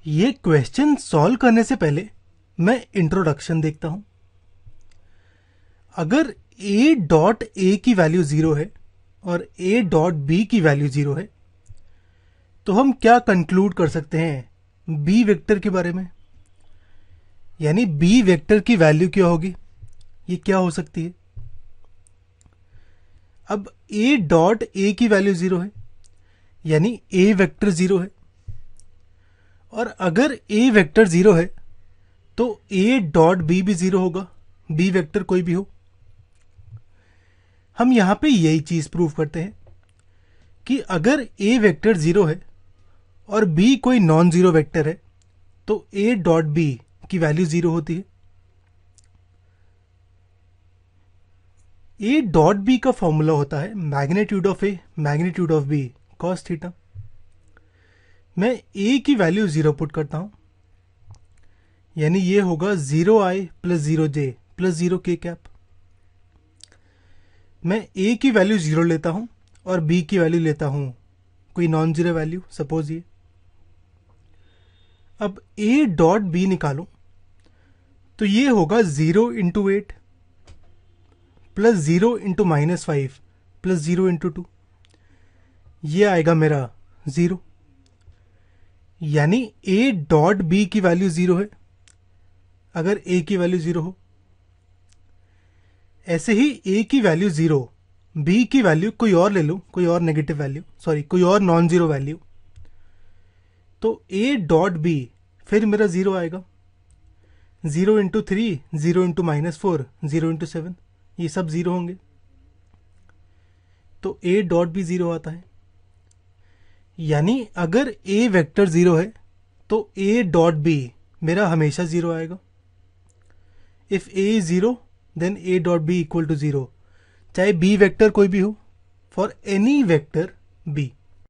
ये question solve करने से पहले मैं इंट्रोडक्शन देखता हूं। अगर a डॉट ए की वैल्यू जीरो है और a डॉट बी की वैल्यू जीरो है तो हम क्या कंक्लूड कर सकते हैं b वेक्टर के बारे में। यानी b वेक्टर की वैल्यू क्या होगी, ये क्या हो सकती है। अब a डॉट ए की वैल्यू जीरो है यानी a वेक्टर जीरो है, और अगर a वेक्टर जीरो है तो a डॉट बी भी जीरो होगा, b वेक्टर कोई भी हो। हम यहां पे यही चीज प्रूव करते हैं कि अगर a वेक्टर जीरो है और b कोई नॉन जीरो वेक्टर है तो a डॉट बी की वैल्यू जीरो होती है। a डॉट बी का फॉर्मूला होता है magnitude of a magnitude of b cos theta. मैं a की वैल्यू जीरो पुट करता हूं, यानी ये होगा जीरो आई प्लस जीरो जे प्लस जीरो के कैप। मैं a की वैल्यू जीरो लेता हूं और b की वैल्यू लेता हूं कोई नॉन जीरो वैल्यू, सपोज ये। अब a डॉट बी निकालो तो ये होगा zero into eight plus zero into minus five plus zero into two, ये आएगा मेरा जीरो। यानी a डॉट बी की वैल्यू जीरो है अगर a की वैल्यू जीरो हो। ऐसे ही a की वैल्यू जीरो, b की वैल्यू कोई और ले लो, कोई और नेगेटिव वैल्यू, सॉरी कोई और नॉन जीरो वैल्यू, तो a डॉट बी फिर मेरा जीरो आएगा। Zero into three, zero into minus four, zero into seven, ये सब जीरो होंगे, तो a डॉट भी जीरो आता है। यानी अगर a वेक्टर जीरो है तो a डॉट बी मेरा हमेशा जीरो आएगा। If a is zero then a dot B equal to zero, चाहे b वेक्टर कोई भी हो, फॉर एनी वेक्टर b।